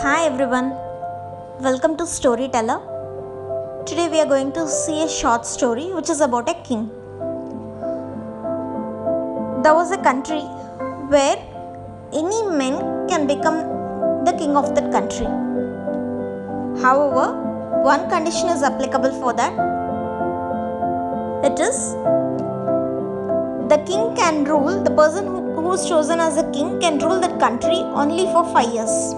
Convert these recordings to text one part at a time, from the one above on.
Hi everyone, welcome to Storyteller. Today we are going to see a short story which is about a king. There was a country where any man can become the king of that country. However, one condition is applicable for that. It is the king can rule, the person who is chosen as a king can rule that country only for 5 years.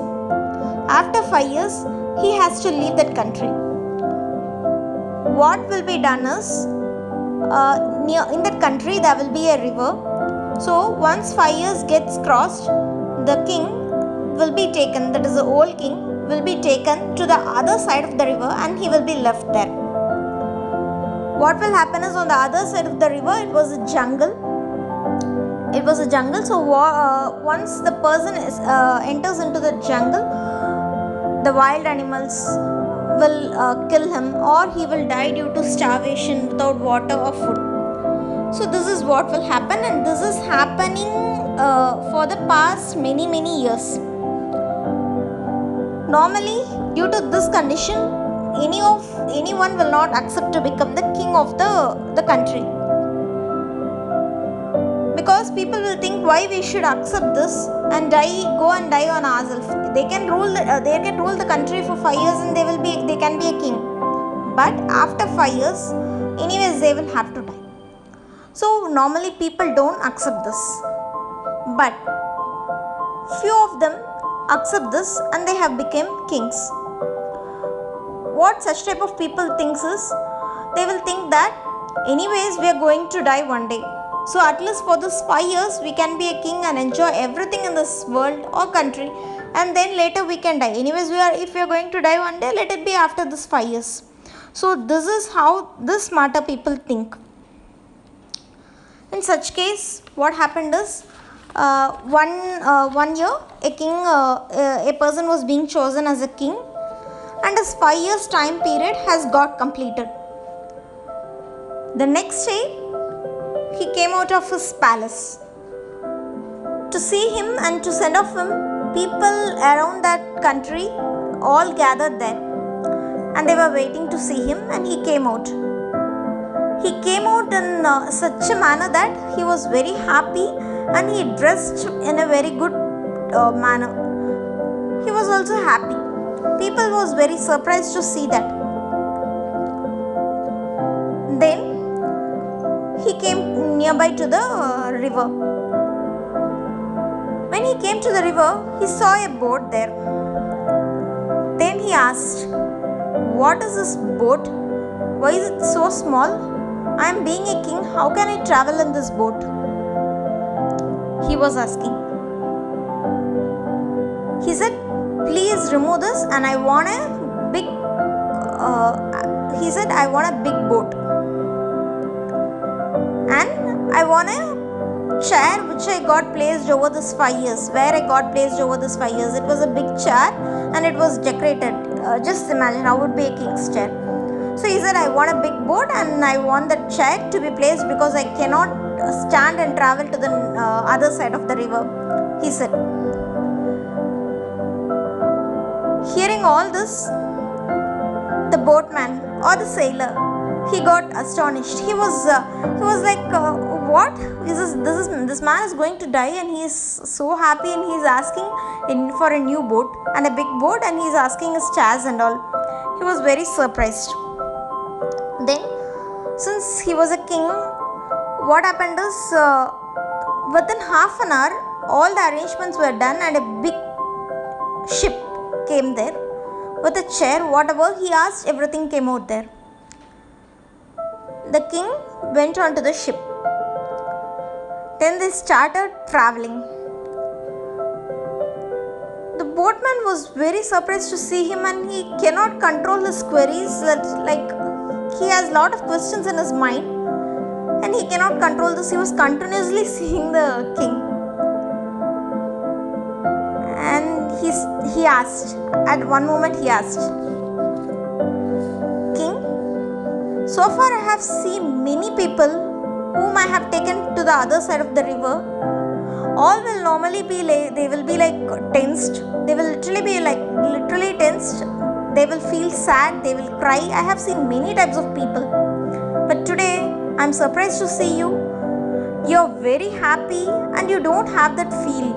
After 5 years, he has to leave that country. What will be done is, in that country there will be a river. So once 5 years gets crossed, the king will be taken, that is the old king, will be taken to the other side of the river and he will be left there. What will happen is, on the other side of the river, it was a jungle. So once the person enters into the jungle, the wild animals will kill him, or he will die due to starvation without water or food. So this is what will happen, and this is happening for the past many years. Normally, due to this condition, anyone will not accept to become the king of the country, because people will think why we should accept this and go and die on ourselves. They can rule the country for 5 years and they can be a king, but after 5 years, anyways they will have to die. So normally people don't accept this, but few of them accept this and they have become kings. What such type of people thinks is, they will think that anyways we are going to die one day, so at least for this 5 years we can be a king and enjoy everything in this world or country, and then later we can die. Anyways, if we are going to die one day, let it be after this 5 years. So this is how this smarter people think. In such case, what happened is, one year a person was being chosen as a king, and his 5 years time period has got completed. The next day, he came out of his palace. To see him and to send off him, people around that country all gathered there, and they were waiting to see him, and he came out. He came out in such a manner that he was very happy, and he dressed in a very good manner. He was also happy. People was very surprised to see that. Then he came nearby to the river. When he came to the river, he saw a boat there. Then he asked, "What is this boat? Why is it so small? I am being a king, how can I travel in this boat?" He was asking. He said, "Please remove this, and I want a big I want a big boat, and I want a chair which I got placed over this 5 years. Where I got placed over this 5 years, it was a big chair and it was decorated. Just imagine how would be a king's chair." So he said, "I want a big boat and I want the chair to be placed because I cannot stand and travel to the other side of the river," he said. Hearing all this, the boatman or the sailor, he got astonished. He was like, "What is this? This man is going to die, and he is so happy, and he is asking for a new boat and a big boat, and he is asking his chairs and all." He was very surprised. Then, since he was a king, what happened is, within half an hour, all the arrangements were done, and a big ship came there with a chair. Whatever he asked, everything came out there. The king went on to the ship. Then they started traveling. The boatman was very surprised to see him, and he cannot control his queries. Like, he has a lot of questions in his mind, and he cannot control this. He was continuously seeing the king, and he asked. At one moment, he asked, "King, so far I have seen many people whom I have taken to the other side of the river. all will normally be they will be like tensed. They will literally be like literally tensed. They will feel sad, they will cry. I have seen many types of people, but today I'm surprised to see you. You're very happy and you don't have that feel.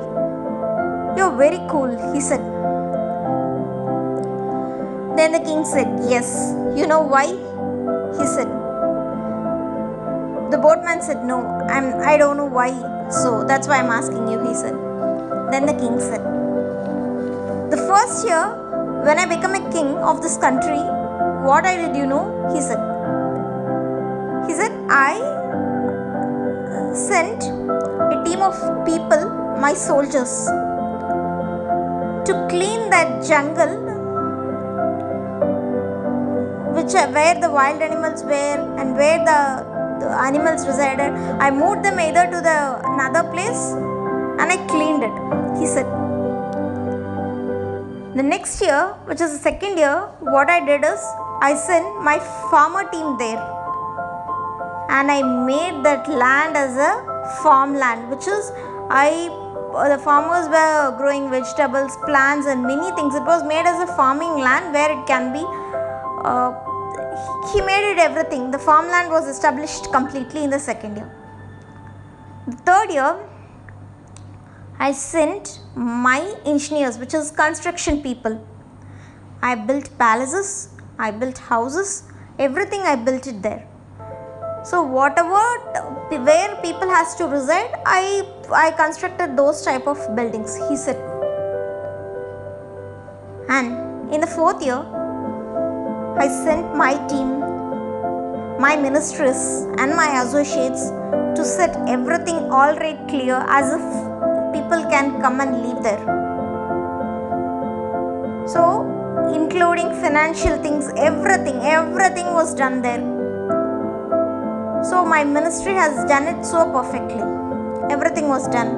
You're very cool, he said. Then the king said, yes. You know why? He said. The boatman said, no, I don't know why, so that's why I'm asking you, he said. Then the king said, the first year when I became a king of this country, what I did, you know? He said, I sent a team of people, my soldiers, to clean that jungle where the wild animals were and where the animals resided. I moved them either to another place and I cleaned it, he said. The next year, which is the second year, what I did is I sent my farmer team there and I made that land as a farmland, which is the farmers were growing vegetables, plants and many things. It was made as a farming land where it can be he made it everything. The farmland was established completely in the second year. The third year, I sent my engineers, which is construction people. I built palaces, I built houses, everything I built it there. So where people has to reside, I constructed those type of buildings, he said. And in the fourth year, I sent my team, my ministers and my associates to set everything already clear as if people can come and live there. So including financial things, everything was done there. So my ministry has done it so perfectly. Everything was done.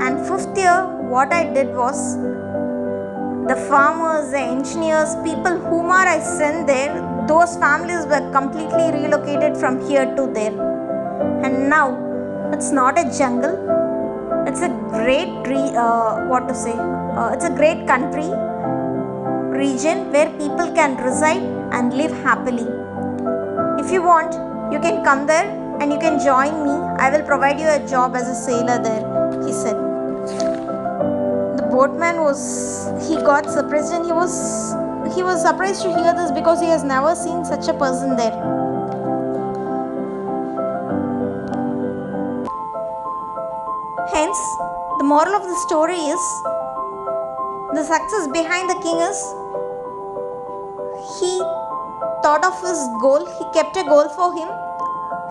And fifth year, what I did was, the farmers, the engineers, people whom I sent there, those families were completely relocated from here to there. And now it's not a jungle. It's a great it's a great country, region where people can reside and live happily. If you want, you can come there and you can join me. I will provide you a job as a sailor there, he said. The boatman got surprised and he was surprised to hear this because he has never seen such a person there. Hence, the moral of the story is, the success behind the king is, he thought of his goal, he kept a goal for him,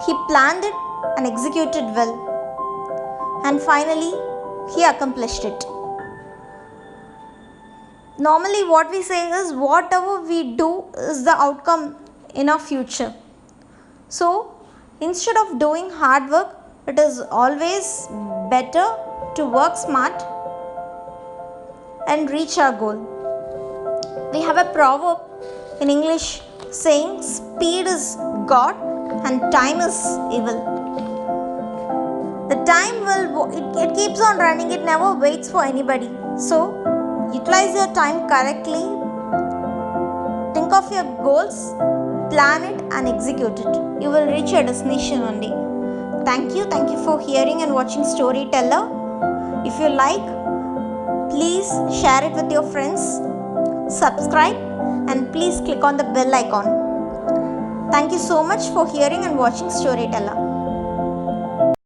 he planned it and executed well, and finally he accomplished it. Normally what we say is, whatever we do is the outcome in our future. So instead of doing hard work, it is always better to work smart and reach our goal. We have a proverb in English saying, speed is God and time is evil. The time it keeps on running, it never waits for anybody. So utilize your time correctly, think of your goals, plan it and execute it. You will reach your destination one day. Thank you for hearing and watching Storyteller. If you like, please share it with your friends, subscribe and please click on the bell icon. Thank you so much for hearing and watching Storyteller.